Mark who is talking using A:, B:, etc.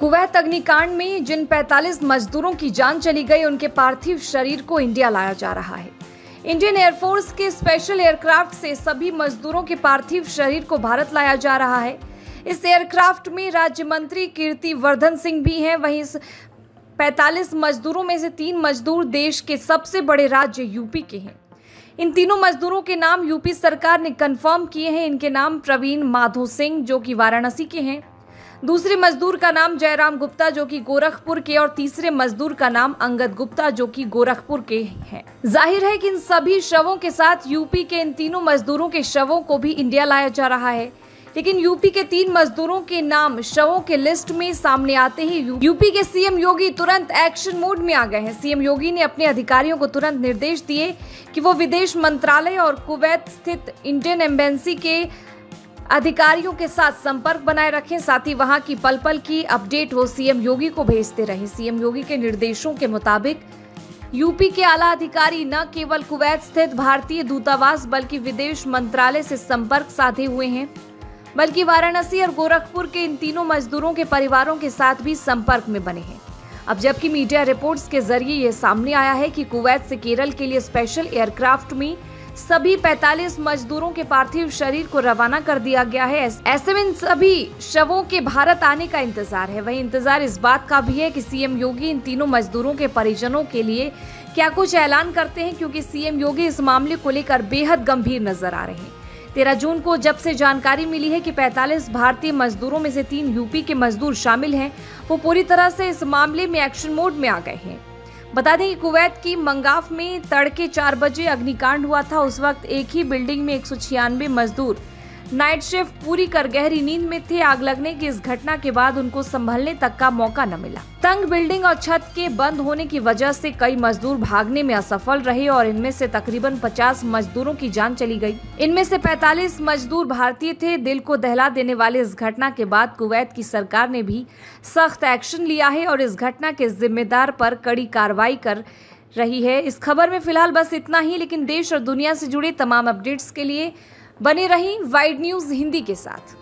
A: Kuwait अग्निकांड में जिन 45 मजदूरों की जान चली गई, उनके पार्थिव शरीर को इंडिया लाया जा रहा है। इंडियन एयरफोर्स के स्पेशल एयरक्राफ्ट से सभी मजदूरों के पार्थिव शरीर को भारत लाया जा रहा है। इस एयरक्राफ्ट में राज्य मंत्री कीर्ति वर्धन सिंह भी हैं। वहीं इस 45 मजदूरों में से 3 मजदूर देश के सबसे बड़े राज्य यूपी के हैं। इन तीनों मजदूरों के नाम यूपी सरकार ने कंफर्म किए हैं। इनके नाम प्रवीण माधो सिंह जो कि वाराणसी के हैं, दूसरे मजदूर का नाम जयराम गुप्ता जो कि गोरखपुर के, और तीसरे मजदूर का नाम अंगद गुप्ता जो कि गोरखपुर के हैं। जाहिर है कि इन सभी शवों के साथ यूपी के इन तीनों मजदूरों के शवों को भी इंडिया लाया जा रहा है। लेकिन यूपी के 3 मजदूरों के नाम शवों के लिस्ट में सामने आते ही यूपी के सीएम योगी तुरंत एक्शन मोड में आ गए हैं। सीएम योगी ने अपने अधिकारियों को तुरंत निर्देश दिए कि वो विदेश मंत्रालय और कुवैत स्थित इंडियन एम्बेसी के अधिकारियों के साथ संपर्क बनाए रखें, साथ ही वहां की पल पल की अपडेट वो सीएम योगी को भेजते रहे। सीएम योगी के निर्देशों के मुताबिक यूपी के आला अधिकारी न केवल कुवैत स्थित भारतीय दूतावास बल्कि विदेश मंत्रालय से संपर्क साधे हुए हैं, बल्कि वाराणसी और गोरखपुर के इन तीनों मजदूरों के परिवारों के साथ भी संपर्क में बने हैं। अब जबकि मीडिया रिपोर्ट्स के जरिए ये सामने आया है कि कुवैत से केरल के लिए स्पेशल एयरक्राफ्ट में सभी 45 मजदूरों के पार्थिव शरीर को रवाना कर दिया गया है। ऐसे में इन सभी शवों के भारत आने का इंतजार है। वहीं इंतजार इस बात का भी है कि सीएम योगी इन तीनों मजदूरों के परिजनों के लिए क्या कुछ ऐलान करते हैं, क्योंकि सीएम योगी इस मामले को लेकर बेहद गंभीर नजर आ रहे हैं। 13 जून को जब से जानकारी मिली है कि 45 भारतीय मजदूरों में से 3 यूपी के मजदूर शामिल हैं, वो पूरी तरह से इस मामले में एक्शन मोड में आ गए हैं। बता दें कि कुवैत की मंगाफ में तड़के 4 बजे अग्निकांड हुआ था। उस वक्त एक ही बिल्डिंग में 196 मजदूर नाइट शिफ्ट पूरी कर गहरी नींद में थे। आग लगने की इस घटना के बाद उनको संभलने तक का मौका न मिला। तंग बिल्डिंग और छत के बंद होने की वजह से कई मजदूर भागने में असफल रहे और इनमें से तकरीबन 50 मजदूरों की जान चली गई। इनमें से 45 मजदूर भारतीय थे। दिल को दहला देने वाले इस घटना के बाद कुवैत की सरकार ने भी सख्त एक्शन लिया है और इस घटना के जिम्मेदार पर कड़ी कार्रवाई कर रही है। इस खबर में फिलहाल बस इतना ही, लेकिन देश और दुनिया से जुड़े तमाम अपडेट्स के लिए बने रहीं वाइड न्यूज हिंदी के साथ।